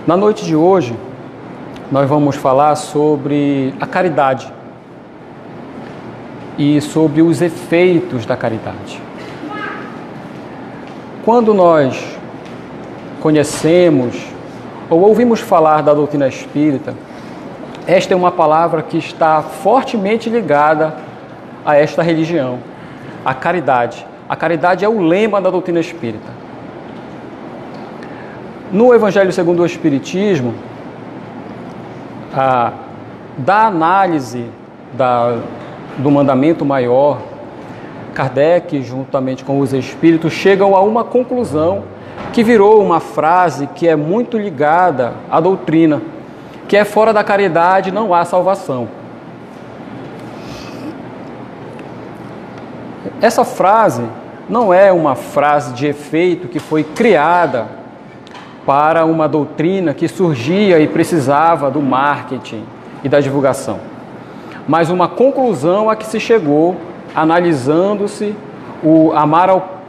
Na noite de hoje, nós vamos falar sobre a caridade e sobre os efeitos da caridade. Quando nós conhecemos ou ouvimos falar da doutrina espírita, esta é uma palavra que está fortemente ligada a esta religião, a caridade. A caridade é o lema da doutrina espírita. No Evangelho segundo o Espiritismo, da análise do mandamento maior, Kardec, juntamente com os espíritos, chegam a uma conclusão que virou uma frase que é muito ligada à doutrina, que é: fora da caridade não há salvação. Essa frase não é uma frase de efeito que foi criada para uma doutrina que surgia e precisava do marketing e da divulgação, mas uma conclusão a que se chegou analisando-se o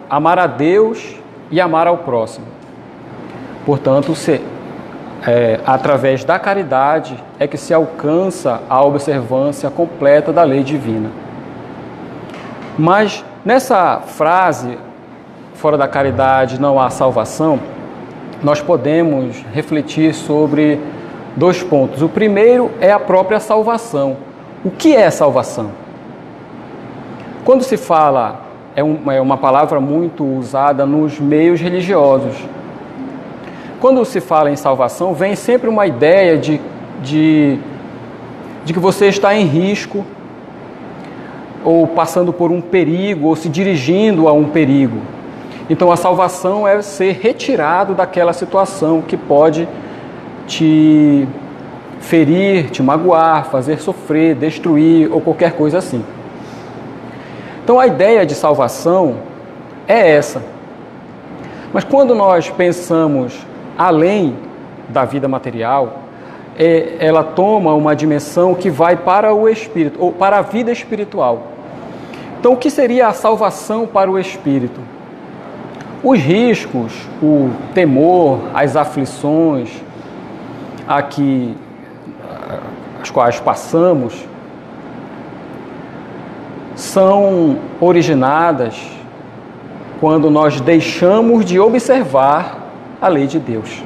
amar a Deus e amar ao próximo. Portanto, através da caridade é que se alcança a observância completa da lei divina. Mas nessa frase, fora da caridade não há salvação, nós podemos refletir sobre dois pontos. O primeiro é a própria salvação. O que é salvação? Quando se fala, é uma palavra muito usada nos meios religiosos. Quando se fala em salvação, vem sempre uma ideia de que você está em risco, ou passando por um perigo, ou se dirigindo a um perigo. Então a salvação é ser retirado daquela situação que pode te ferir, te magoar, fazer sofrer, destruir ou qualquer coisa assim. Então a ideia de salvação é essa. Mas quando nós pensamos além da vida material, ela toma uma dimensão que vai para o espírito, ou para a vida espiritual. Então o que seria a salvação para o espírito? Os riscos, o temor, as aflições as quais passamos, são originadas quando nós deixamos de observar a lei de Deus.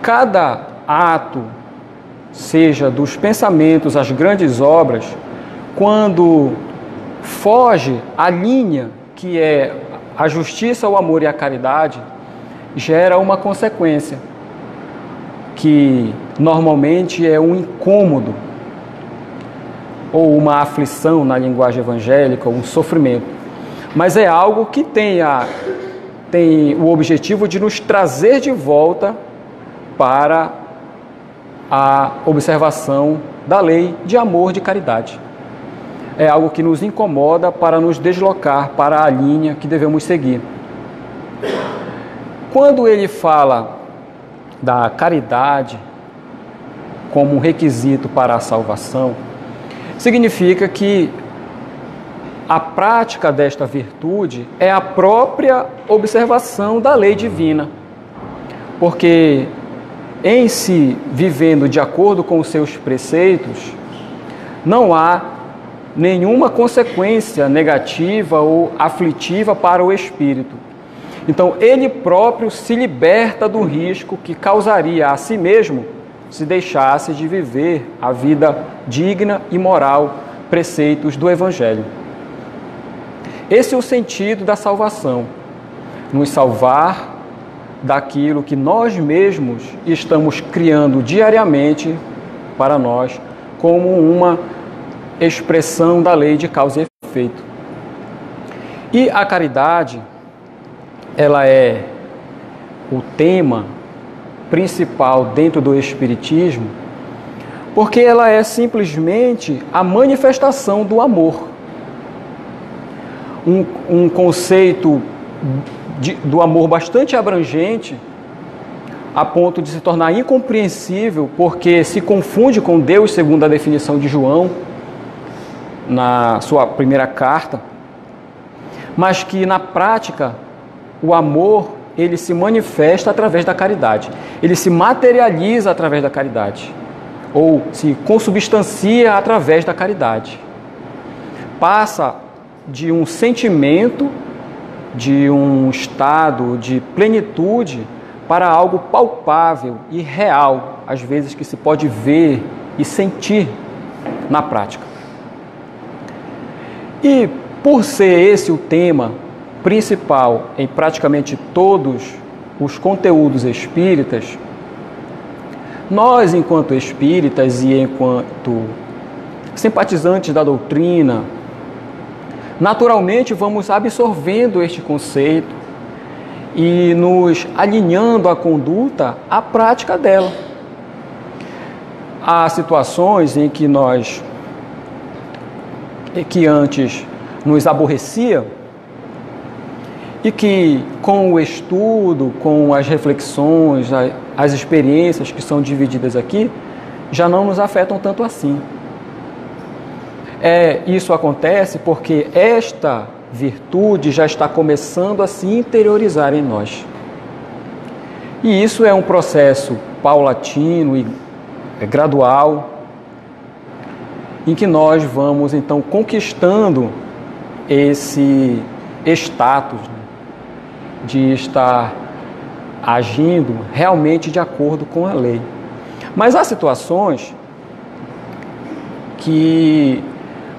Cada ato, seja dos pensamentos às grandes obras, quando foge a linha que é a justiça, o amor e a caridade, gera uma consequência, que normalmente é um incômodo, ou uma aflição na linguagem evangélica, ou um sofrimento. Mas é algo que tem o objetivo de nos trazer de volta para a observação da lei de amor, de caridade. É algo que nos incomoda para nos deslocar para a linha que devemos seguir. Quando ele fala da caridade como um requisito para a salvação, significa que a prática desta virtude é a própria observação da lei divina. Porque em si, vivendo de acordo com os seus preceitos, não há nenhuma consequência negativa ou aflitiva para o espírito. Então, ele próprio se liberta do risco que causaria a si mesmo se deixasse de viver a vida digna e moral, preceitos do Evangelho. Esse é o sentido da salvação, nos salvar daquilo que nós mesmos estamos criando diariamente para nós, como uma expressão da lei de causa e efeito. E a caridade, ela é o tema principal dentro do Espiritismo, porque ela é simplesmente a manifestação do amor. Um conceito do amor bastante abrangente, a ponto de se tornar incompreensível, porque se confunde com Deus, segundo a definição de João, na sua primeira carta, mas que na prática o amor ele se manifesta através da caridade. Ele se materializa através da caridade. Ou se consubstancia através da caridade. Passa de um sentimento, de um estado de plenitude, para algo palpável e real, às vezes que se pode ver e sentir na prática. E por ser esse o tema principal em praticamente todos os conteúdos espíritas, nós, enquanto espíritas e enquanto simpatizantes da doutrina, naturalmente vamos absorvendo este conceito e nos alinhando a conduta à prática dela. Há situações em que que antes nos aborrecia e que com o estudo, com as reflexões, as experiências que são divididas aqui, já não nos afetam tanto assim. Isso acontece porque esta virtude já está começando a se interiorizar em nós. E isso é um processo paulatino e gradual, em que nós vamos então conquistando esse status, né, de estar agindo realmente de acordo com a lei. Mas há situações que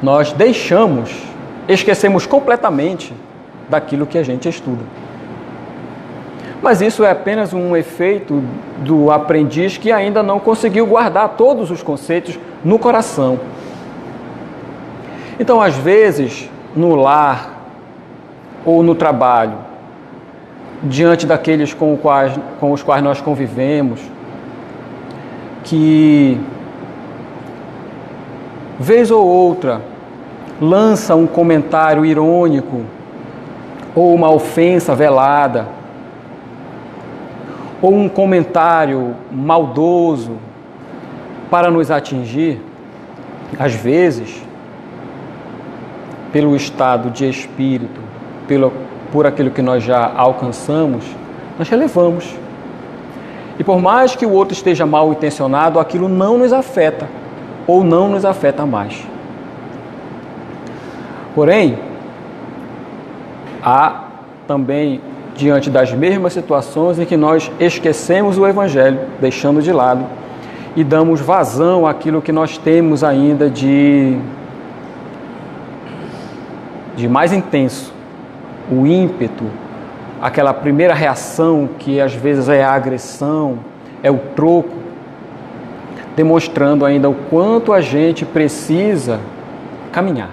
nós esquecemos completamente daquilo que a gente estuda. Mas isso é apenas um efeito do aprendiz que ainda não conseguiu guardar todos os conceitos no coração. Então, às vezes, no lar ou no trabalho, diante daqueles com os quais nós convivemos, que, vez ou outra, lança um comentário irônico ou uma ofensa velada, ou um comentário maldoso para nos atingir, às vezes, pelo estado de espírito, por aquilo que nós já alcançamos, nós relevamos. E por mais que o outro esteja mal intencionado, aquilo não nos afeta, ou não nos afeta mais. Porém, há também, diante das mesmas situações em que nós esquecemos o Evangelho, deixando de lado, e damos vazão àquilo que nós temos ainda de mais intenso, o ímpeto, aquela primeira reação que às vezes é a agressão, é o troco, demonstrando ainda o quanto a gente precisa caminhar.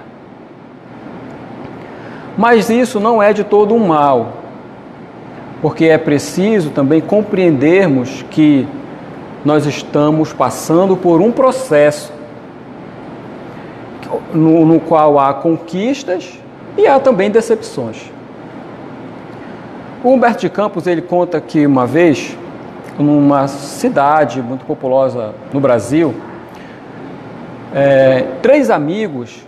Mas isso não é de todo um mal, porque é preciso também compreendermos que nós estamos passando por um processo no qual há conquistas e há também decepções. O Humberto de Campos, ele conta que uma vez, numa cidade muito populosa no Brasil, 3 amigos,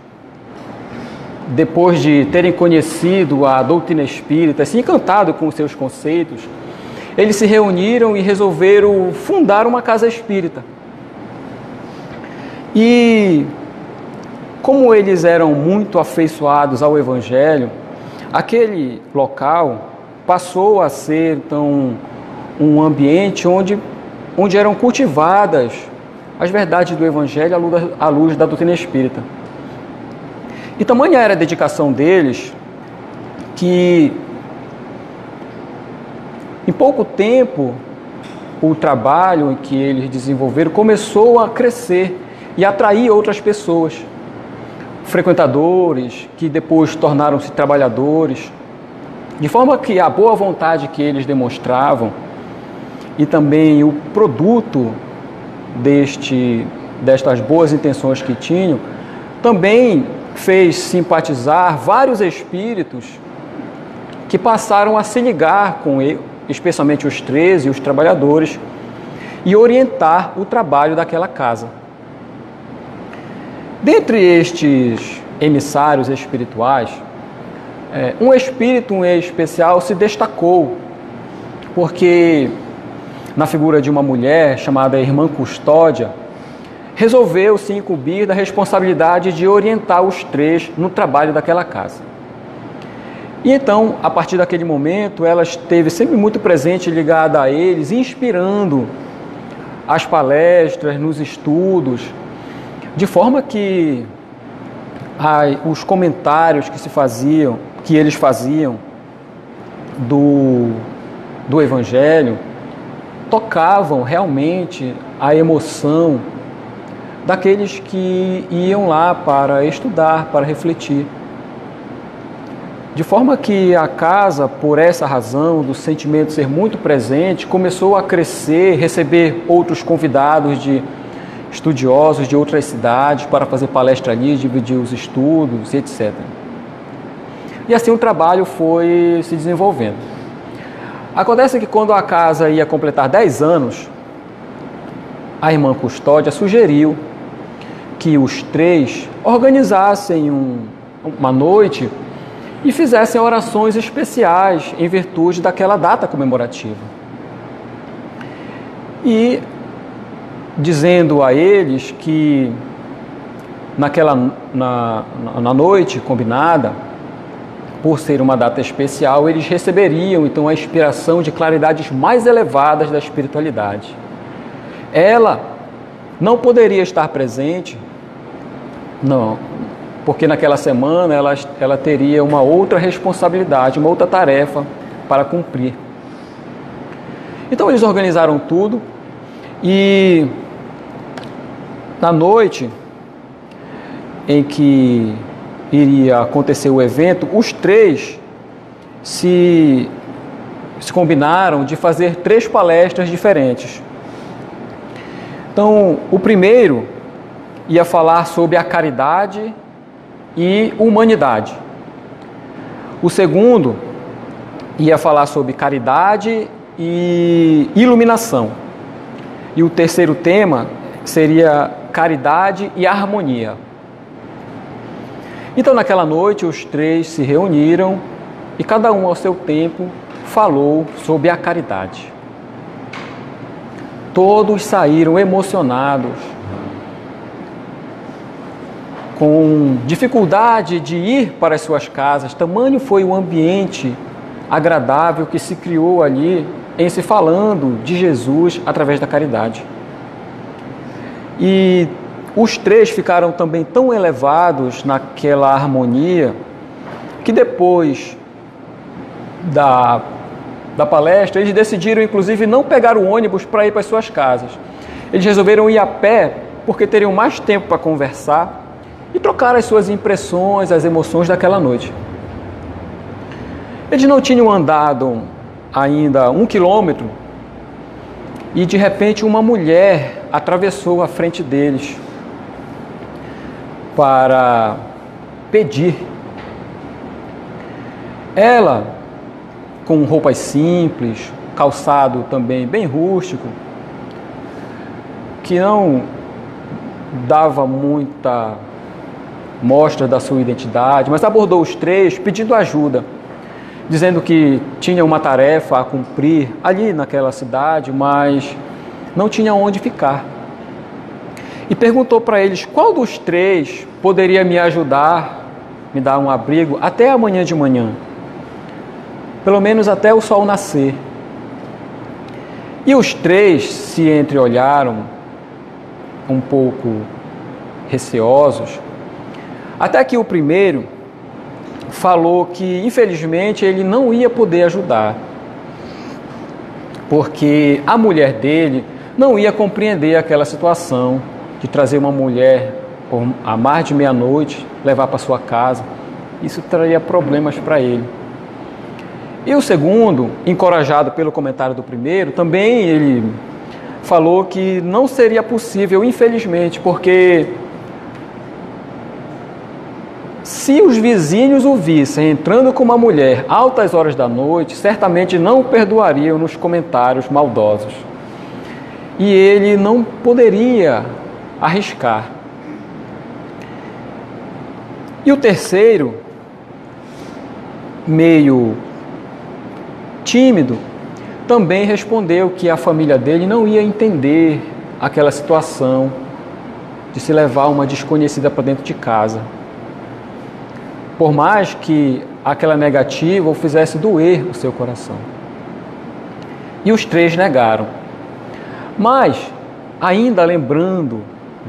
depois de terem conhecido a doutrina espírita, se encantado com os seus conceitos, eles se reuniram e resolveram fundar uma casa espírita. E como eles eram muito afeiçoados ao Evangelho, aquele local passou a ser então um ambiente onde eram cultivadas as verdades do Evangelho à luz da doutrina espírita. E tamanha era a dedicação deles que, em pouco tempo, o trabalho que eles desenvolveram começou a crescer e atrair outras pessoas, frequentadores que depois tornaram-se trabalhadores, de forma que a boa vontade que eles demonstravam e também o produto destas boas intenções que tinham, também fez simpatizar vários espíritos que passaram a se ligar com ele, especialmente os 13 e os trabalhadores, e orientar o trabalho daquela casa. Dentre estes emissários espirituais, um espírito em especial se destacou porque na figura de uma mulher chamada Irmã Custódia, resolveu se incumbir da responsabilidade de orientar os três no trabalho daquela casa. E então, a partir daquele momento, ela esteve sempre muito presente, ligada a eles, inspirando as palestras, nos estudos, de forma que os comentários que eles faziam do Evangelho, tocavam realmente a emoção daqueles que iam lá para estudar, para refletir. De forma que a casa, por essa razão, do sentimento ser muito presente, começou a crescer, receber outros convidados de estudiosos de outras cidades para fazer palestra ali, dividir os estudos, etc. E assim o trabalho foi se desenvolvendo. Acontece que quando a casa ia completar 10 anos, a Irmã Custódia sugeriu que os três organizassem uma noite e fizessem orações especiais em virtude daquela data comemorativa. E dizendo a eles que na noite combinada, por ser uma data especial, eles receberiam então a inspiração de claridades mais elevadas da espiritualidade. Ela não poderia estar presente, não, porque naquela semana ela teria uma outra responsabilidade, uma outra tarefa para cumprir. Então eles organizaram tudo e na noite em que iria acontecer o evento, os três se combinaram de fazer 3 palestras diferentes. Então, o primeiro ia falar sobre a caridade e humanidade. O segundo ia falar sobre caridade e iluminação. E o terceiro tema seria caridade e harmonia. Então, naquela noite, os três se reuniram e cada um ao seu tempo falou sobre a caridade. Todos saíram emocionados, com dificuldade de ir para as suas casas. Tamanho foi o ambiente agradável que se criou ali em se falando de Jesus através da caridade. E os três ficaram também tão elevados naquela harmonia que depois da palestra eles decidiram inclusive não pegar o ônibus para ir para as suas casas. Eles resolveram ir a pé porque teriam mais tempo para conversar e trocar as suas impressões, as emoções daquela noite. Eles não tinham andado ainda 1 quilômetro e de repente uma mulher atravessou a frente deles para pedir. Ela, com roupas simples, calçado também bem rústico, que não dava muita mostra da sua identidade, mas abordou os três pedindo ajuda, dizendo que tinha uma tarefa a cumprir ali naquela cidade, mas não tinha onde ficar. E perguntou para eles qual dos três poderia me ajudar, me dar um abrigo até amanhã de manhã, pelo menos até o sol nascer. E os três se entreolharam, um pouco receosos, até que o primeiro falou que, infelizmente, ele não ia poder ajudar, porque a mulher dele não ia compreender aquela situação de trazer uma mulher a mais de meia-noite, levar para sua casa. Isso traria problemas para ele. E o segundo, encorajado pelo comentário do primeiro, também ele falou que não seria possível, infelizmente, porque se os vizinhos o vissem entrando com uma mulher altas horas da noite, certamente não o perdoariam nos comentários maldosos. E ele não poderia arriscar. E o terceiro, meio tímido, também respondeu que a família dele não ia entender aquela situação de se levar uma desconhecida para dentro de casa. Por mais que aquela negativa o fizesse doer o seu coração. E os três negaram. Mas, ainda lembrando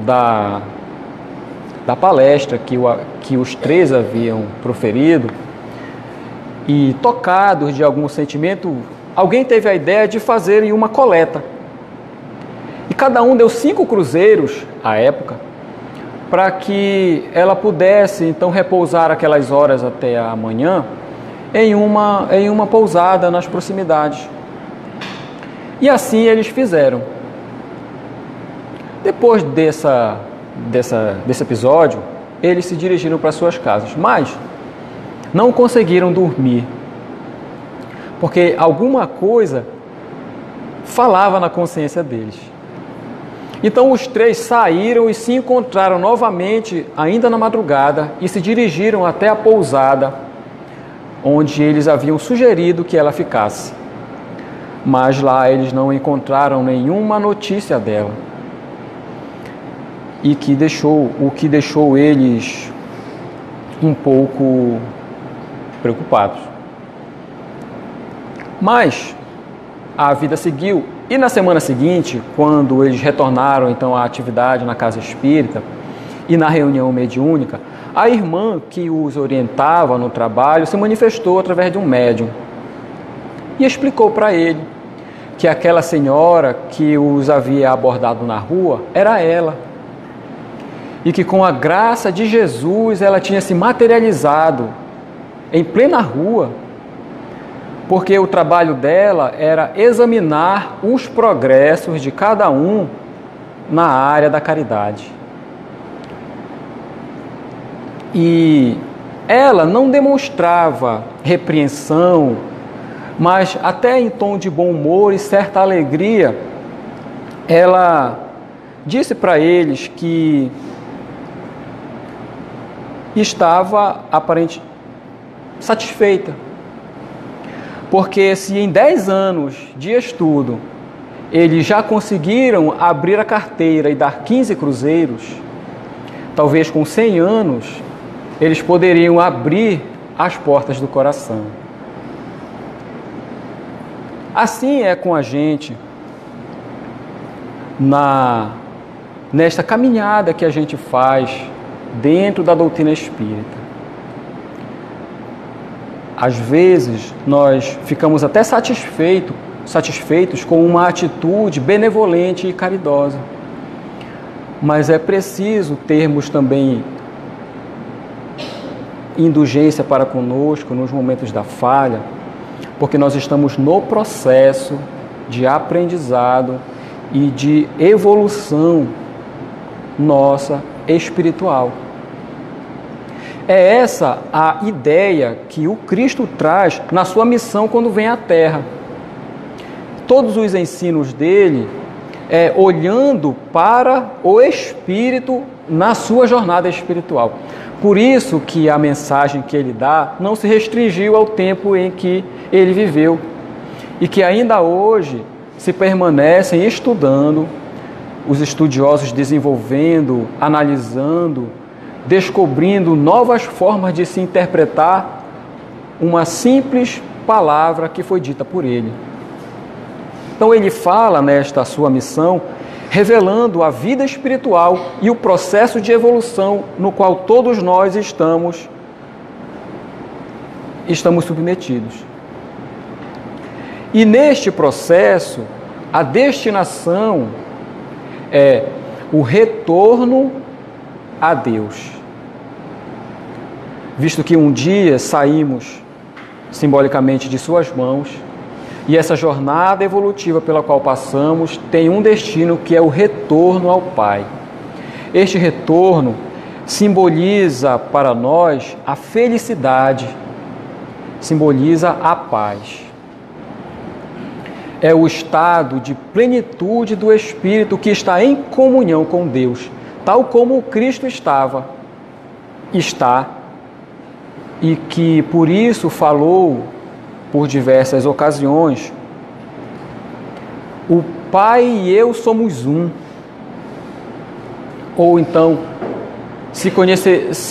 da palestra que os três haviam proferido, e tocados de algum sentimento, alguém teve a ideia de fazerem uma coleta. E cada um deu 5 cruzeiros, à época, para que ela pudesse, então, repousar aquelas horas até amanhã em uma pousada nas proximidades. E assim eles fizeram. Depois desse episódio, eles se dirigiram para suas casas, mas não conseguiram dormir, porque alguma coisa falava na consciência deles. Então os três saíram e se encontraram novamente, ainda na madrugada, e se dirigiram até a pousada, onde eles haviam sugerido que ela ficasse. Mas lá eles não encontraram nenhuma notícia dela. E o que deixou eles um pouco preocupados. Mas a vida seguiu, e na semana seguinte, quando eles retornaram então à atividade na casa espírita e na reunião mediúnica, a irmã que os orientava no trabalho se manifestou através de um médium e explicou para ele que aquela senhora que os havia abordado na rua era ela, e que com a graça de Jesus ela tinha se materializado em plena rua, porque o trabalho dela era examinar os progressos de cada um na área da caridade. E ela não demonstrava repreensão, mas até em tom de bom humor e certa alegria, ela disse para eles que estava aparentemente satisfeita, porque se em 10 anos de estudo eles já conseguiram abrir a carteira e dar 15 cruzeiros, talvez com 100 anos eles poderiam abrir as portas do coração. Assim é com a gente nesta caminhada que a gente faz dentro da doutrina espírita. Às vezes nós ficamos até satisfeitos com uma atitude benevolente e caridosa, mas é preciso termos também indulgência para conosco nos momentos da falha, porque nós estamos no processo de aprendizado e de evolução nossa espiritual. É essa a ideia que o Cristo traz na sua missão quando vem à Terra. Todos os ensinos dele olhando para o Espírito na sua jornada espiritual. Por isso que a mensagem que ele dá não se restringiu ao tempo em que ele viveu, e que ainda hoje se permanecem estudando, os estudiosos desenvolvendo, analisando, descobrindo novas formas de se interpretar uma simples palavra que foi dita por ele. Então ele fala nesta sua missão, revelando a vida espiritual e o processo de evolução no qual todos nós estamos submetidos. E neste processo, a destinação é o retorno a Deus. Visto que um dia saímos simbolicamente de suas mãos, e essa jornada evolutiva pela qual passamos tem um destino que é o retorno ao Pai. Este retorno simboliza para nós a felicidade, simboliza a paz. É o estado de plenitude do Espírito que está em comunhão com Deus, tal como o Cristo está, e que por isso falou por diversas ocasiões o Pai e eu somos um. Ou então, se conhecereis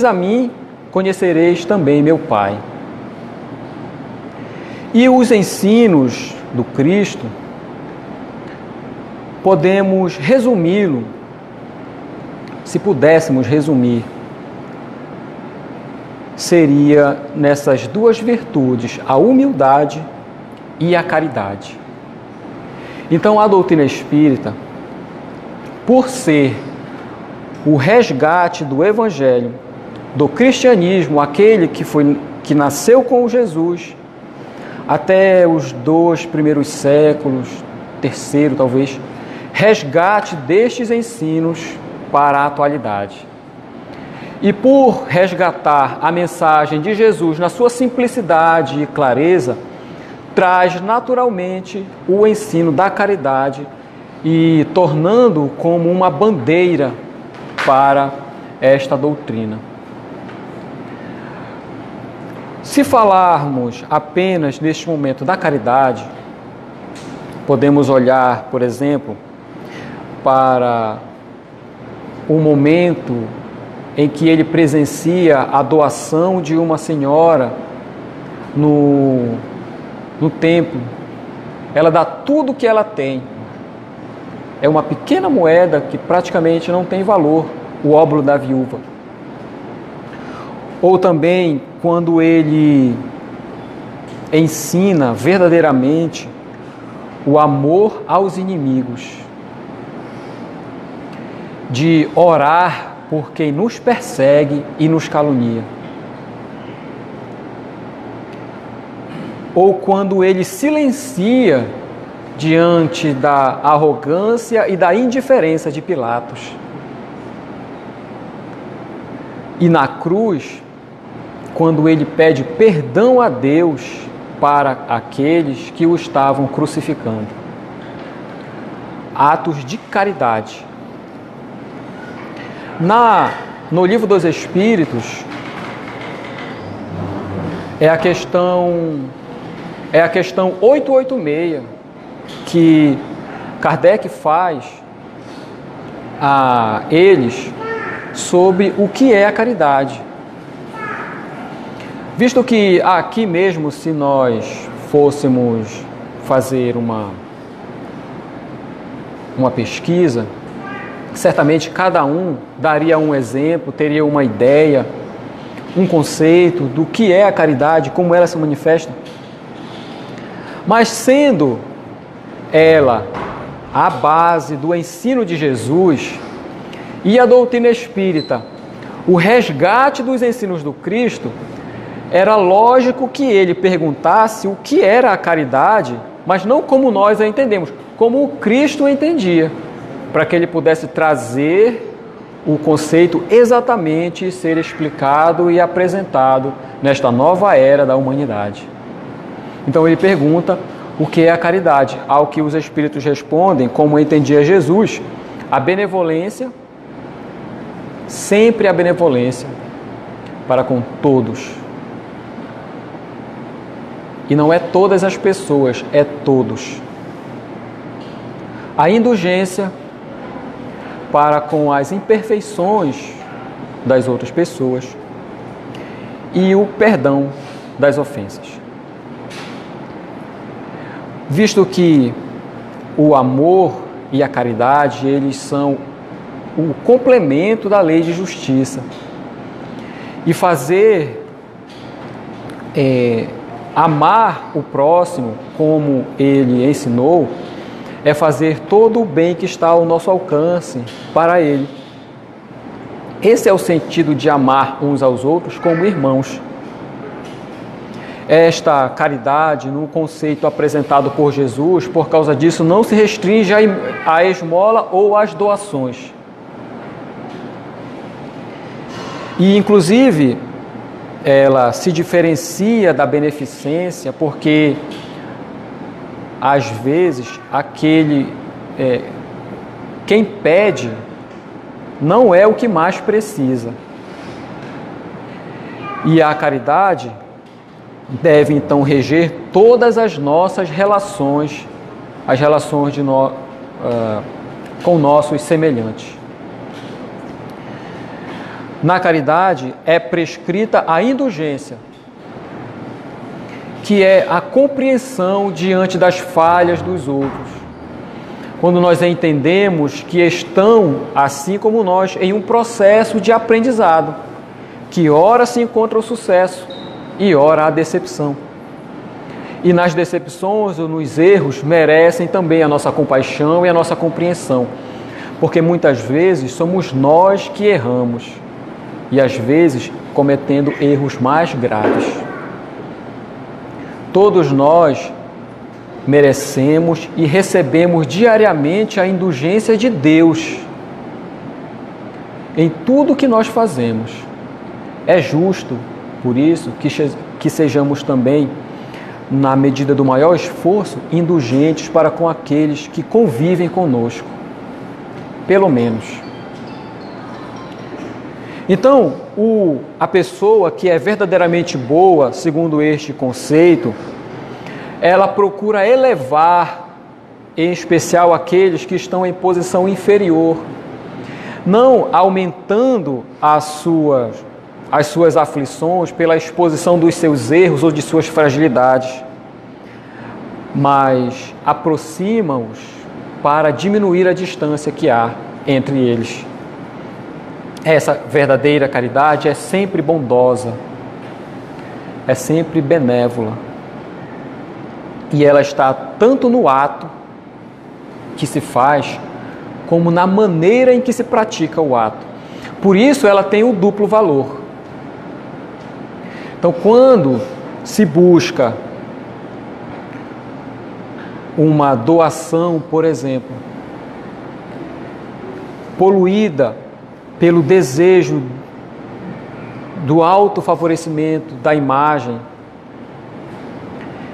a mim, conhecereis também meu Pai. E os ensinos do Cristo, podemos resumi-lo, se pudéssemos resumir, seria nessas duas virtudes, a humildade e a caridade. Então, a doutrina espírita, por ser o resgate do Evangelho, do cristianismo, aquele que nasceu com Jesus, até os 2 primeiros séculos, terceiro talvez, resgate destes ensinos para a atualidade. E por resgatar a mensagem de Jesus na sua simplicidade e clareza, traz naturalmente o ensino da caridade e tornando como uma bandeira para esta doutrina. Se falarmos apenas neste momento da caridade, podemos olhar, por exemplo, para o momento em que ele presencia a doação de uma senhora no templo. Ela dá tudo o que ela tem. É uma pequena moeda que praticamente não tem valor, o óbolo da viúva. Ou também quando ele ensina verdadeiramente o amor aos inimigos, de orar por quem nos persegue e nos calunia. Ou quando ele silencia diante da arrogância e da indiferença de Pilatos. E na cruz, quando ele pede perdão a Deus para aqueles que o estavam crucificando. Atos de caridade. No Livro dos Espíritos, é a questão 886 que Kardec faz a eles sobre o que é a caridade. Visto que aqui mesmo, se nós fôssemos fazer uma pesquisa, certamente cada um daria um exemplo, teria uma ideia, um conceito do que é a caridade, como ela se manifesta. Mas sendo ela a base do ensino de Jesus e a doutrina espírita, o resgate dos ensinos do Cristo, era lógico que ele perguntasse o que era a caridade, mas não como nós a entendemos, como o Cristo a entendia, para que ele pudesse trazer o conceito exatamente ser explicado e apresentado nesta nova era da humanidade. Então ele pergunta o que é a caridade, ao que os Espíritos respondem, como entendia Jesus, a benevolência, sempre a benevolência para com todos. E não é todas as pessoas, é todos. A indulgência para com as imperfeições das outras pessoas e o perdão das ofensas. Visto que o amor e a caridade, eles são o complemento da lei de justiça. E fazer, amar o próximo como ele ensinou, é fazer todo o bem que está ao nosso alcance para ele. Esse é o sentido de amar uns aos outros como irmãos. Esta caridade, no conceito apresentado por Jesus, por causa disso, não se restringe à esmola ou às doações. E, inclusive, ela se diferencia da beneficência porque, às vezes, quem pede não é o que mais precisa. E a caridade deve então reger todas as nossas relações, as relações com nossos semelhantes. Na caridade é prescrita a indulgência, que é a compreensão diante das falhas dos outros. Quando nós entendemos que estão, assim como nós, em um processo de aprendizado, que ora se encontra o sucesso e ora a decepção. E nas decepções ou nos erros merecem também a nossa compaixão e a nossa compreensão, porque muitas vezes somos nós que erramos e às vezes cometendo erros mais graves. Todos nós merecemos e recebemos diariamente a indulgência de Deus em tudo que nós fazemos. É justo, por isso, que sejamos também, na medida do maior esforço, indulgentes para com aqueles que convivem conosco, pelo menos. Então, a pessoa que é verdadeiramente boa, segundo este conceito, ela procura elevar, em especial, aqueles que estão em posição inferior, não aumentando as suas aflições pela exposição dos seus erros ou de suas fragilidades, mas aproxima-os para diminuir a distância que há entre eles. Essa verdadeira caridade é sempre bondosa, é sempre benévola, e ela está tanto no ato que se faz, como na maneira em que se pratica o ato. Por isso ela tem o duplo valor. Então, quando se busca uma doação, por exemplo, poluída pelo desejo do autofavorecimento da imagem,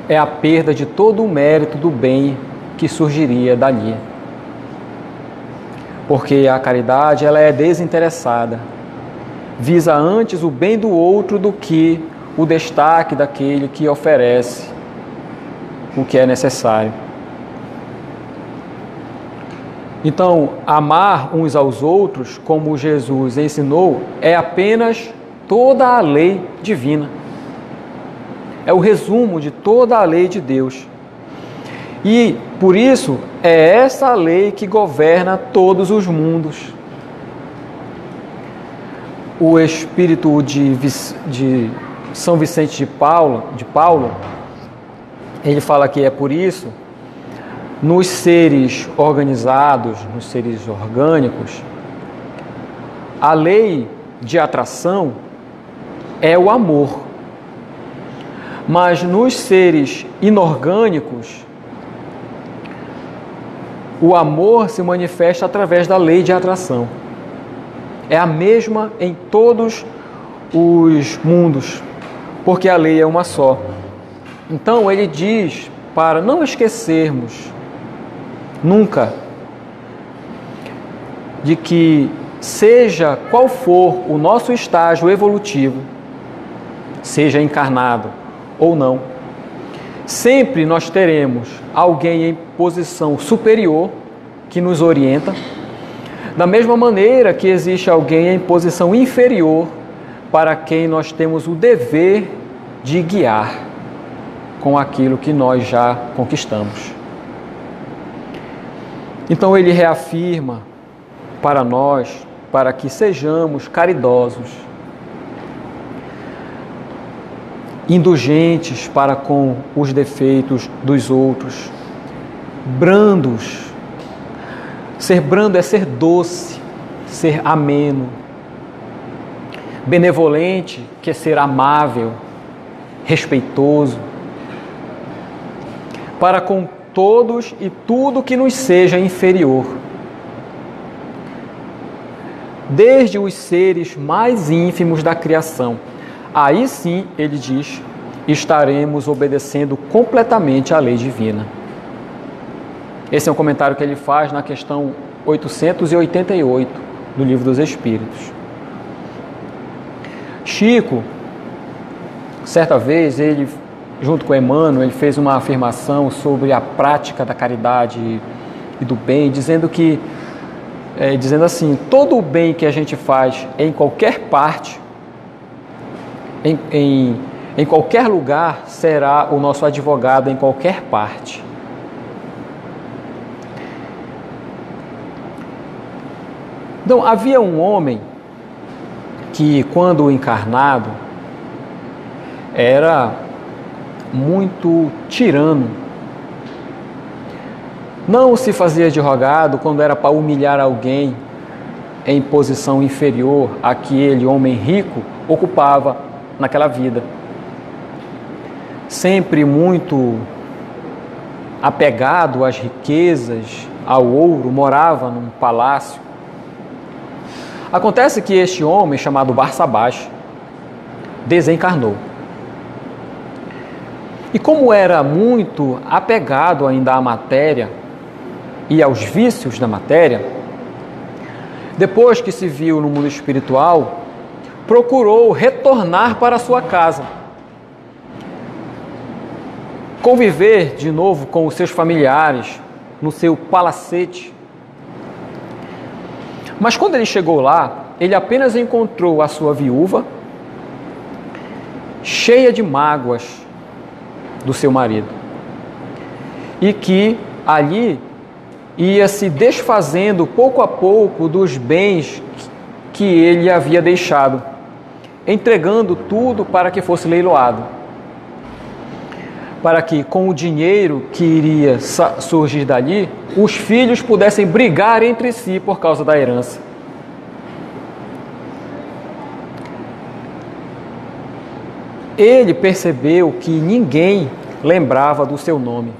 é a perda de todo o mérito do bem que surgiria dali. Porque a caridade, ela é desinteressada, visa antes o bem do outro do que o destaque daquele que oferece o que é necessário. Então, amar uns aos outros, como Jesus ensinou, é apenas toda a lei divina. É o resumo de toda a lei de Deus. E, por isso, é essa lei que governa todos os mundos. O espírito de São Vicente de Paulo, ele fala que é por isso, nos seres organizados, nos seres orgânicos, a lei de atração é o amor. Mas nos seres inorgânicos, o amor se manifesta através da lei de atração. É a mesma em todos os mundos, porque a lei é uma só. Então ele diz para não esquecermos nunca de que, seja qual for o nosso estágio evolutivo, seja encarnado ou não, sempre nós teremos alguém em posição superior que nos orienta, da mesma maneira que existe alguém em posição inferior para quem nós temos o dever de guiar com aquilo que nós já conquistamos. Então ele reafirma para nós, para que sejamos caridosos, indulgentes para com os defeitos dos outros, brandos. Ser brando é ser doce, ser ameno. Benevolente, que é ser amável, respeitoso. Para com todos e tudo que nos seja inferior. Desde os seres mais ínfimos da criação. Aí sim, ele diz, estaremos obedecendo completamente à lei divina. Esse é um comentário que ele faz na questão 888 do Livro dos Espíritos. Chico, certa vez, ele junto com Emmanuel, ele fez uma afirmação sobre a prática da caridade e do bem, dizendo assim, todo o bem que a gente faz em qualquer parte, em qualquer lugar, será o nosso advogado em qualquer parte. Então, havia um homem que, quando encarnado, era muito tirano. Não se fazia de rogado quando era para humilhar alguém em posição inferior a que ele, homem rico, ocupava naquela vida. Sempre muito apegado às riquezas, ao ouro, morava num palácio. Acontece que este homem, chamado Barsabás, desencarnou. E como era muito apegado ainda à matéria e aos vícios da matéria, depois que se viu no mundo espiritual, procurou retornar para sua casa, conviver de novo com os seus familiares no seu palacete. Mas quando ele chegou lá, ele apenas encontrou a sua viúva, cheia de mágoas do seu marido, e que ali ia se desfazendo pouco a pouco dos bens que ele havia deixado, entregando tudo para que fosse leiloado, para que com o dinheiro que iria surgir dali, os filhos pudessem brigar entre si por causa da herança. Ele percebeu que ninguém lembrava do seu nome.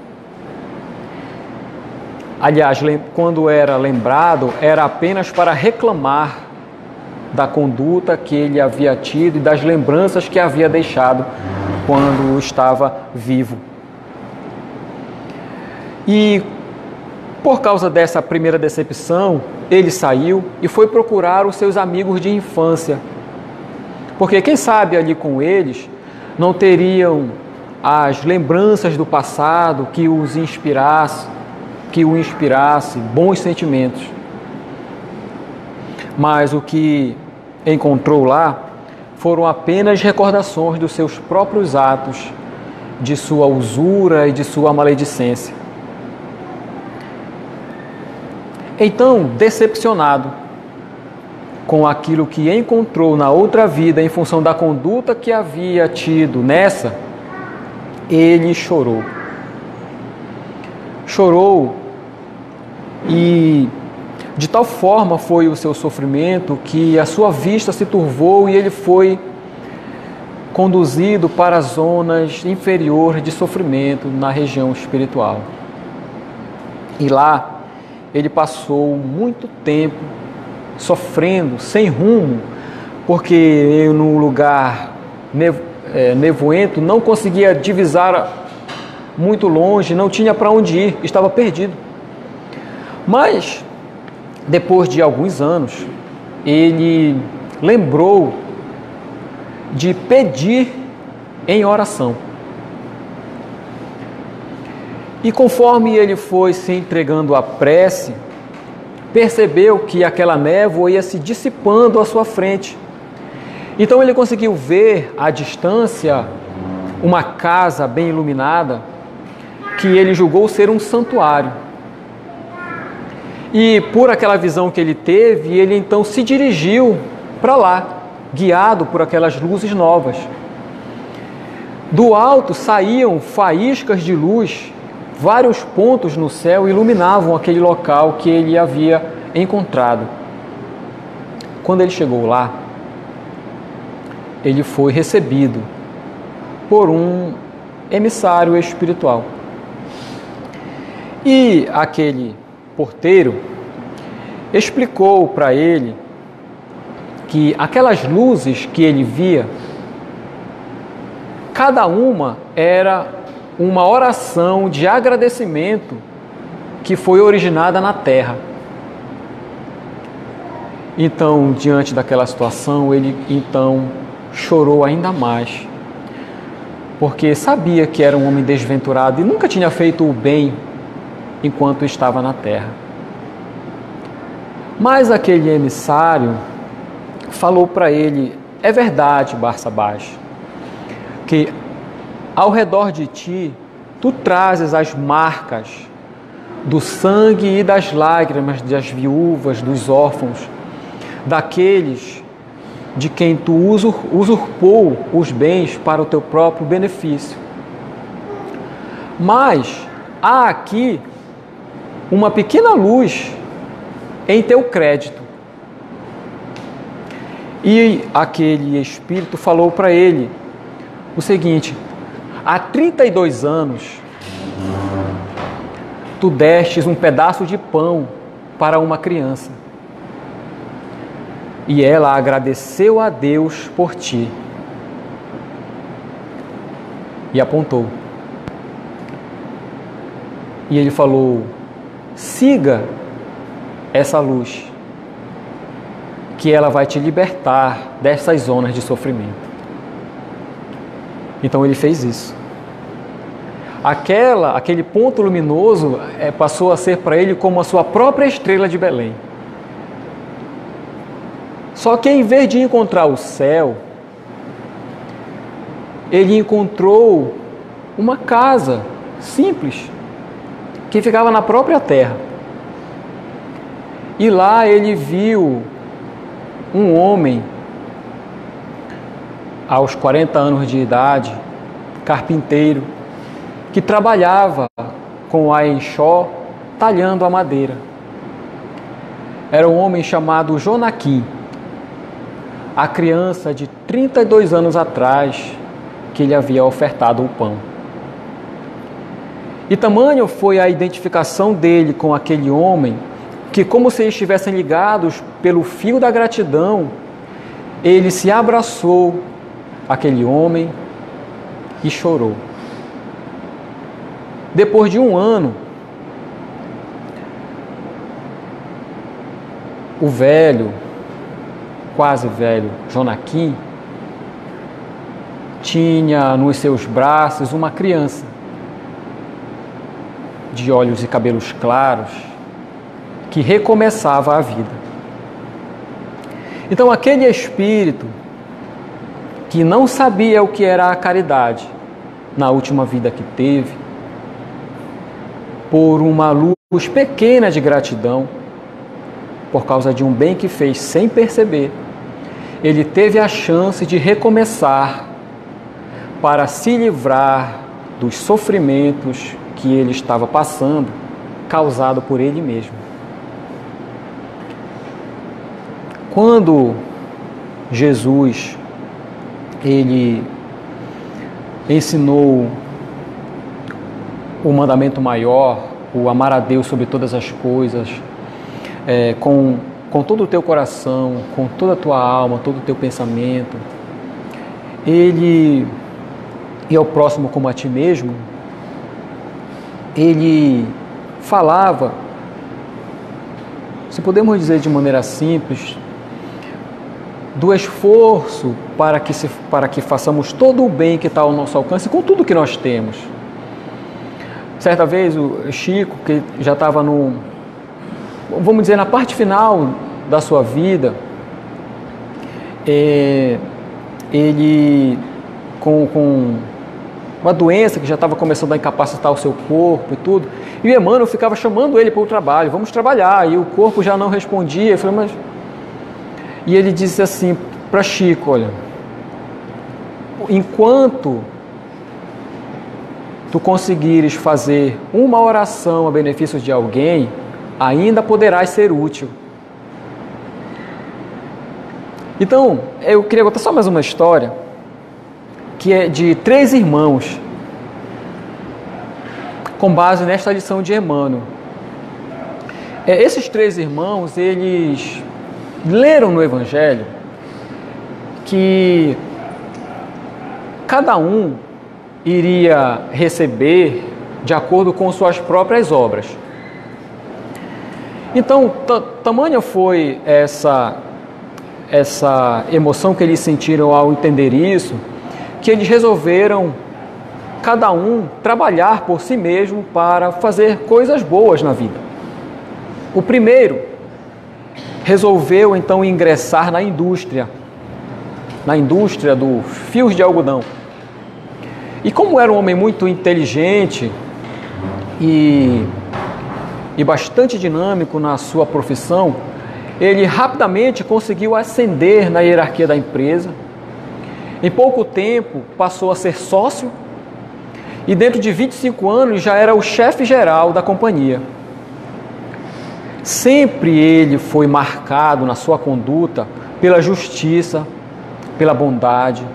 Aliás, quando era lembrado, era apenas para reclamar da conduta que ele havia tido e das lembranças que havia deixado quando estava vivo. E por causa dessa primeira decepção, ele saiu e foi procurar os seus amigos de infância. Porque quem sabe ali com eles não teriam as lembranças do passado que o inspirasse bons sentimentos. Mas o que encontrou lá foram apenas recordações dos seus próprios atos, de sua usura e de sua maledicência. Então, decepcionado com aquilo que encontrou na outra vida em função da conduta que havia tido nessa, ele chorou. Chorou e de tal forma foi o seu sofrimento que a sua vista se turvou e ele foi conduzido para zonas inferiores de sofrimento na região espiritual. E lá ele passou muito tempo sofrendo, sem rumo, porque num lugar nevoento não conseguia divisar muito longe, não tinha para onde ir, estava perdido. Mas depois de alguns anos, ele lembrou de pedir em oração. E conforme ele foi se entregando à prece, percebeu que aquela névoa ia se dissipando à sua frente. Então ele conseguiu ver à distância uma casa bem iluminada que ele julgou ser um santuário. E por aquela visão que ele teve, ele então se dirigiu para lá, guiado por aquelas luzes novas. Do alto saíam faíscas de luz, vários pontos no céu iluminavam aquele local que ele havia encontrado. Quando ele chegou lá, ele foi recebido por um emissário espiritual. E aquele porteiro explicou para ele que aquelas luzes que ele via, cada uma era uma oração de agradecimento que foi originada na terra. Então, diante daquela situação, ele então chorou ainda mais, porque sabia que era um homem desventurado e nunca tinha feito o bem enquanto estava na terra. Mas aquele emissário falou para ele: é verdade, Barsabás, que ao redor de ti tu trazes as marcas do sangue e das lágrimas das viúvas, dos órfãos, daqueles de quem tu usurpou os bens para o teu próprio benefício. Mas há aqui uma pequena luz em teu crédito. E aquele espírito falou para ele o seguinte: há 32 anos tu destes um pedaço de pão para uma criança, e ela agradeceu a Deus por ti. E apontou. E ele falou: siga essa luz, que ela vai te libertar dessas zonas de sofrimento. Então ele fez isso. Aquele ponto luminoso passou a ser para ele como a sua própria estrela de Belém. Só que em vez de encontrar o céu, ele encontrou uma casa simples, que ficava na própria terra. E lá ele viu um homem, aos 40 anos de idade, carpinteiro, que trabalhava com a enxó, talhando a madeira. Era um homem chamado Jonaquim, a criança de 32 anos atrás que ele havia ofertado o pão. E tamanho foi a identificação dele com aquele homem, que, como se estivessem ligados pelo fio da gratidão, ele se abraçou àquele homem e chorou. Depois de um ano, o velho, quase velho, Jonaquim, tinha nos seus braços uma criança de olhos e cabelos claros, que recomeçava a vida. Então aquele espírito que não sabia o que era a caridade na última vida que teve, por uma luz pequena de gratidão, por causa de um bem que fez sem perceber, ele teve a chance de recomeçar para se livrar dos sofrimentos que ele estava passando, causado por ele mesmo. Quando Jesus, ele ensinou o mandamento maior, o amar a Deus sobre todas as coisas, com todo o teu coração, com toda a tua alma, todo o teu pensamento, e ao próximo como a ti mesmo, ele falava, se podemos dizer de maneira simples, do esforço para que façamos todo o bem que está ao nosso alcance com tudo que nós temos. Certa vez o Chico, que já estava vamos dizer, na parte final da sua vida, ele com uma doença que já estava começando a incapacitar o seu corpo e tudo, e o Emmanuel ficava chamando ele para o trabalho: vamos trabalhar, e o corpo já não respondia. Eu falei, e ele disse assim para Chico: olha, enquanto tu conseguires fazer uma oração a benefício de alguém, ainda poderás ser útil. Então, eu queria contar só mais uma história, que é de 3 irmãos, com base nesta lição de Emmanuel. Esses 3 irmãos, eles leram no Evangelho que cada um iria receber de acordo com suas próprias obras. Então, tamanha foi essa emoção que eles sentiram ao entender isso, que eles resolveram cada um trabalhar por si mesmo para fazer coisas boas na vida. O primeiro resolveu então ingressar na indústria do fios de algodão. E como era um homem muito inteligente e bastante dinâmico na sua profissão, ele rapidamente conseguiu ascender na hierarquia da empresa. Em pouco tempo passou a ser sócio e dentro de 25 anos já era o chefe geral da companhia. Sempre ele foi marcado na sua conduta pela justiça, pela bondade,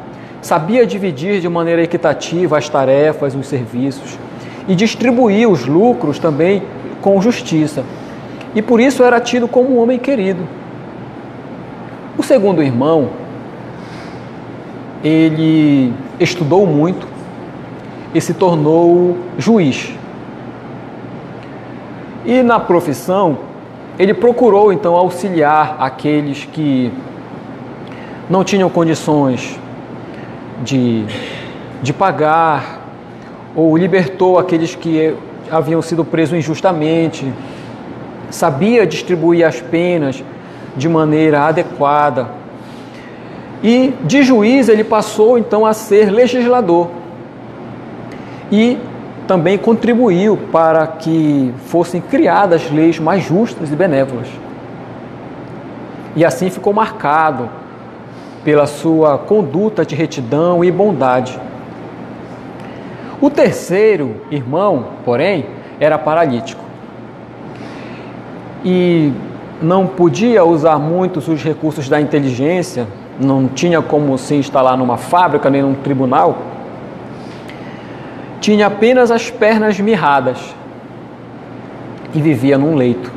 sabia dividir de maneira equitativa as tarefas, os serviços e distribuir os lucros também com justiça. E por isso era tido como um homem querido. O segundo irmão, ele estudou muito e se tornou juiz. E na profissão, ele procurou então auxiliar aqueles que não tinham condições de pagar, ou libertou aqueles que haviam sido presos injustamente, sabia distribuir as penas de maneira adequada. E de juiz ele passou então a ser legislador e também contribuiu para que fossem criadas leis mais justas e benévolas. E assim ficou marcado pela sua conduta de retidão e bondade. O terceiro irmão, porém, era paralítico e não podia usar muitos os recursos da inteligência, não tinha como se instalar numa fábrica nem num tribunal, tinha apenas as pernas mirradas e vivia num leito.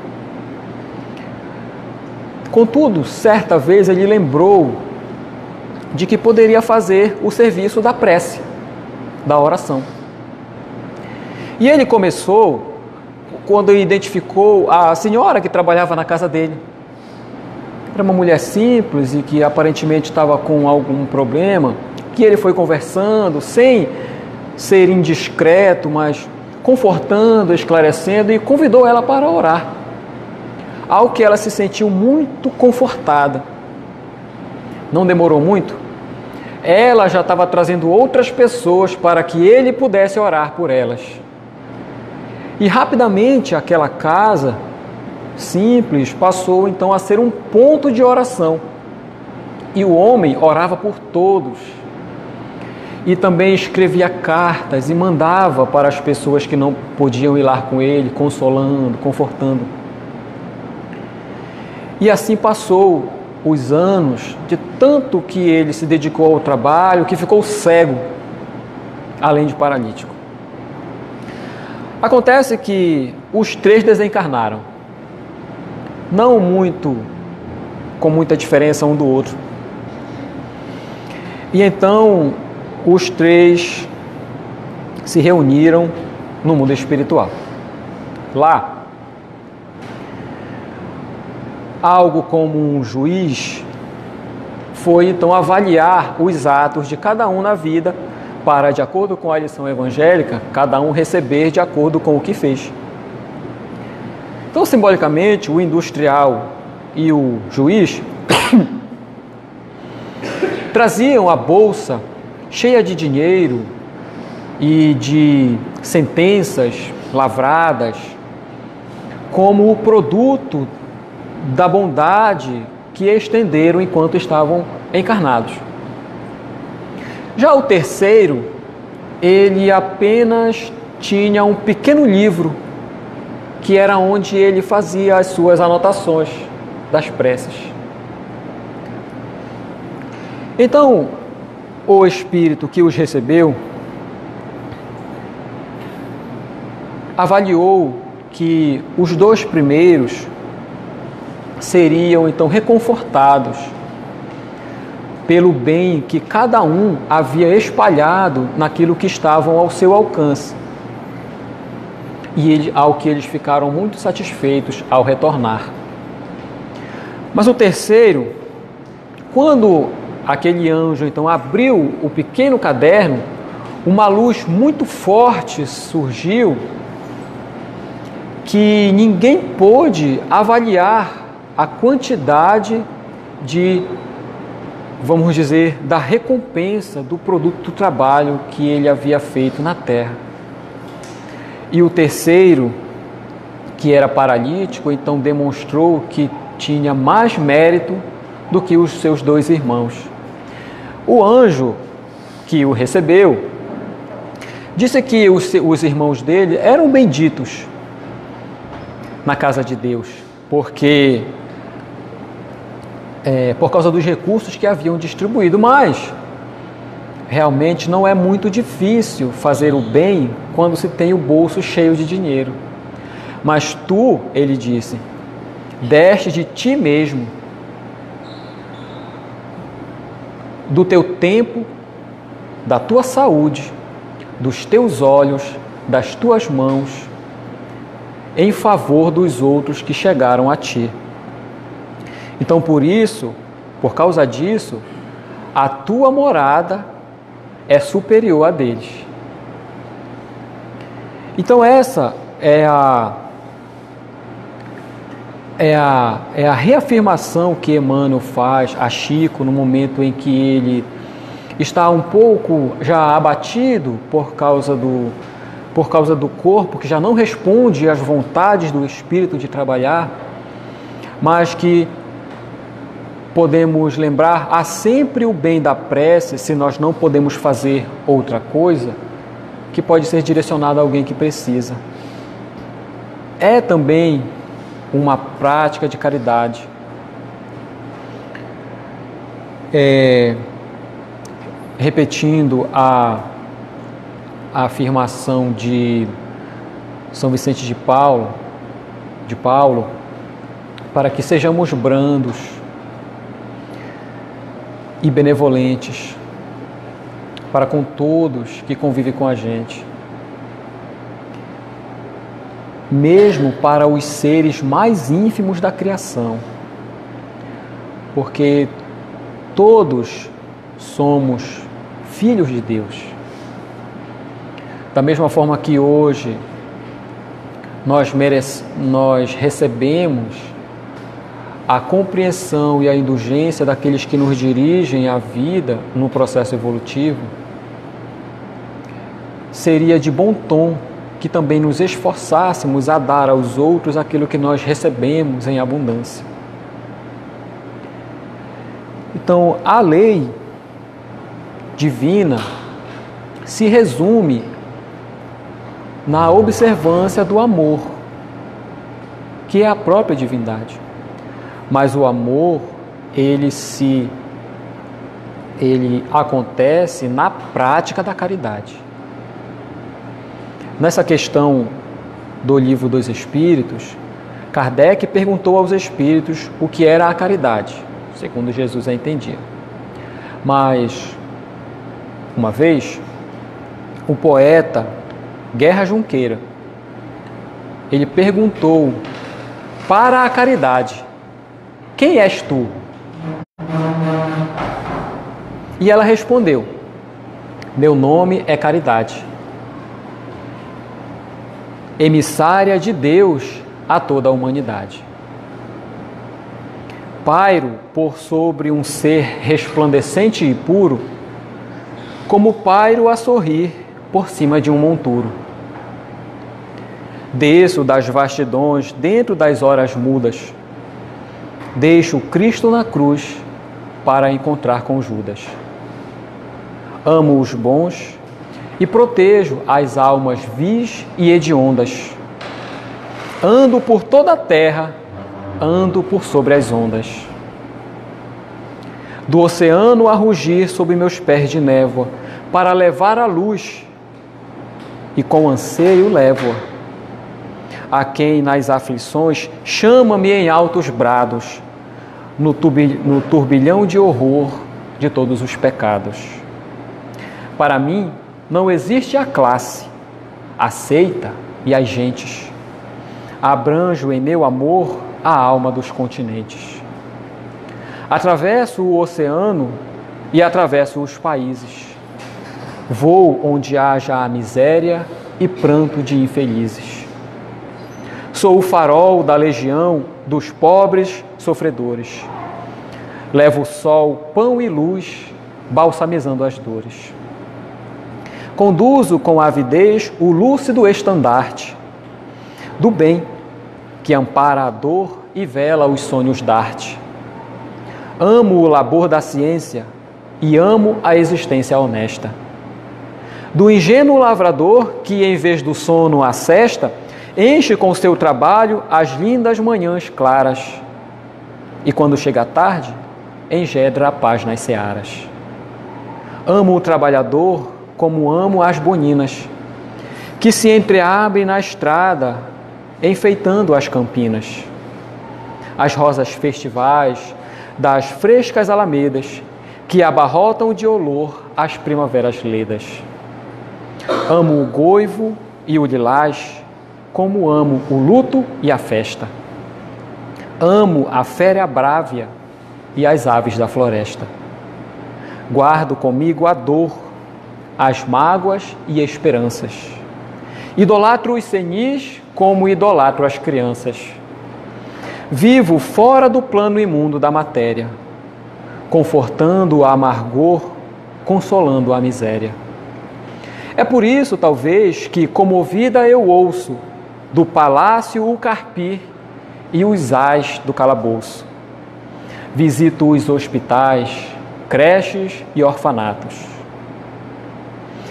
Contudo, certa vez ele lembrou de que poderia fazer o serviço da prece, da oração. E ele começou quando identificou a senhora que trabalhava na casa dele. Era uma mulher simples e que aparentemente estava com algum problema, que ele foi conversando, sem ser indiscreto, mas confortando, esclarecendo, e convidou ela para orar. Ao que ela se sentiu muito confortada. Não demorou muito, ela já estava trazendo outras pessoas para que ele pudesse orar por elas. E rapidamente aquela casa simples passou então a ser um ponto de oração. E o homem orava por todos. E também escrevia cartas e mandava para as pessoas que não podiam ir lá com ele, consolando, confortando. E assim passou os anos, de tanto que ele se dedicou ao trabalho, que ficou cego, além de paralítico. Acontece que os três desencarnaram, não com muita diferença um do outro. E então os três se reuniram no mundo espiritual. Lá, algo como um juiz foi então avaliar os atos de cada um na vida para, de acordo com a lição evangélica, cada um receber de acordo com o que fez. Então, simbolicamente, o industrial e o juiz traziam a bolsa cheia de dinheiro e de sentenças lavradas como o produto da bondade que estenderam enquanto estavam encarnados. Já o terceiro, ele apenas tinha um pequeno livro que era onde ele fazia as suas anotações das preces. Então, o espírito que os recebeu avaliou que os dois primeiros seriam então reconfortados pelo bem que cada um havia espalhado naquilo que estavam ao seu alcance, e ao que eles ficaram muito satisfeitos ao retornar. Mas o terceiro, quando aquele anjo então abriu o pequeno caderno, uma luz muito forte surgiu que ninguém pôde avaliar a quantidade de, vamos dizer, da recompensa do produto do trabalho que ele havia feito na terra. E o terceiro, que era paralítico, então demonstrou que tinha mais mérito do que os seus 2 irmãos. O anjo que o recebeu disse que os irmãos dele eram benditos na casa de Deus, porque por causa dos recursos que haviam distribuído, mas realmente não é muito difícil fazer o bem quando se tem o bolso cheio de dinheiro. Mas tu, ele disse, deste de ti mesmo, do teu tempo, da tua saúde, dos teus olhos, das tuas mãos, em favor dos outros que chegaram a ti. Então, por causa disso, a tua morada é superior a deles. Então, essa é a reafirmação que Emmanuel faz a Chico no momento em que ele está um pouco já abatido por causa do corpo, que já não responde às vontades do espírito de trabalhar, mas que podemos lembrar, há sempre o bem da prece, se nós não podemos fazer outra coisa, que pode ser direcionado a alguém que precisa. É também uma prática de caridade. Repetindo a afirmação de São Vicente de Paulo, para que sejamos brandos e benevolentes para com todos que convivem com a gente, mesmo para os seres mais ínfimos da criação, porque todos somos filhos de Deus. Da mesma forma que hoje nós recebemos a compreensão e a indulgência daqueles que nos dirigem a vida no processo evolutivo, seria de bom tom que também nos esforçássemos a dar aos outros aquilo que nós recebemos em abundância. Então, a lei divina se resume na observância do amor, que é a própria divindade. Mas o amor, ele acontece na prática da caridade. Nessa questão do Livro dos Espíritos, Kardec perguntou aos espíritos o que era a caridade, segundo Jesus a entendia. Mas, uma vez, o poeta Guerra Junqueira, ele perguntou para a caridade: quem és tu? E ela respondeu: meu nome é Caridade, emissária de Deus a toda a humanidade. Pairo por sobre um ser resplandecente e puro, como pairo a sorrir por cima de um monturo. Desço das vastidões dentro das horas mudas, deixo Cristo na cruz para encontrar com Judas. Amo os bons e protejo as almas vis e hediondas. Ando por toda a terra, ando por sobre as ondas. Do oceano a rugir sob meus pés de névoa, para levar a luz, e com anseio levo-a. A quem nas aflições chama-me em altos brados, no turbilhão de horror de todos os pecados. Para mim não existe a classe, a seita e as gentes. Abranjo em meu amor a alma dos continentes. Atravesso o oceano e atravesso os países. Vou onde haja a miséria e pranto de infelizes. Sou o farol da legião dos pobres sofredores. Levo o sol, pão e luz, balsamizando as dores. Conduzo com avidez o lúcido estandarte do bem, que ampara a dor e vela os sonhos d'arte. Amo o labor da ciência e amo a existência honesta. Do ingênuo lavrador que, em vez do sono à sesta, enche com seu trabalho as lindas manhãs claras. E quando chega a tarde, engendra a paz nas searas. Amo o trabalhador como amo as boninas, que se entreabrem na estrada, enfeitando as campinas. As rosas festivais das frescas alamedas, que abarrotam de olor as primaveras ledas. Amo o goivo e o lilás, como amo o luto e a festa. Amo a férea brávia e as aves da floresta. Guardo comigo a dor, as mágoas e esperanças. Idolatro os senis como idolatro as crianças. Vivo fora do plano imundo da matéria, confortando o amargor, consolando a miséria. É por isso, talvez, que comovida eu ouço do palácio o carpir e os ais do calabouço. Visito os hospitais, creches e orfanatos,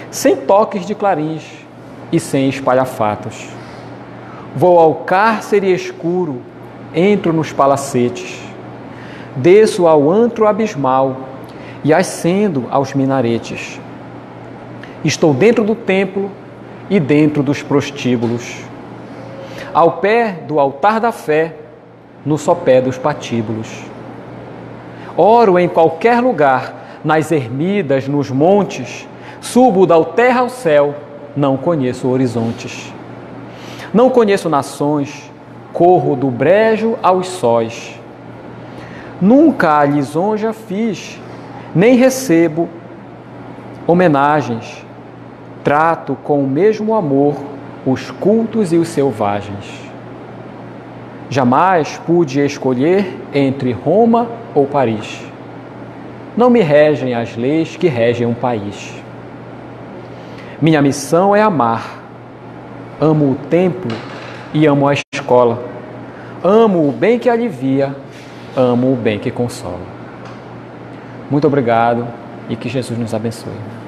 sem toques de clarins e sem espalhafatos. Vou ao cárcere escuro, entro nos palacetes, desço ao antro abismal e ascendo aos minaretes. Estou dentro do templo e dentro dos prostíbulos, ao pé do altar da fé, no sopé dos patíbulos. Oro em qualquer lugar, nas ermidas, nos montes, subo da terra ao céu, não conheço horizontes. Não conheço nações, corro do brejo aos sóis. Nunca a lisonja fiz, nem recebo homenagens. Trato com o mesmo amor os cultos e os selvagens. Jamais pude escolher entre Roma ou Paris. Não me regem as leis que regem um país. Minha missão é amar. Amo o templo e amo a escola. Amo o bem que alivia, amo o bem que consola. Muito obrigado e que Jesus nos abençoe.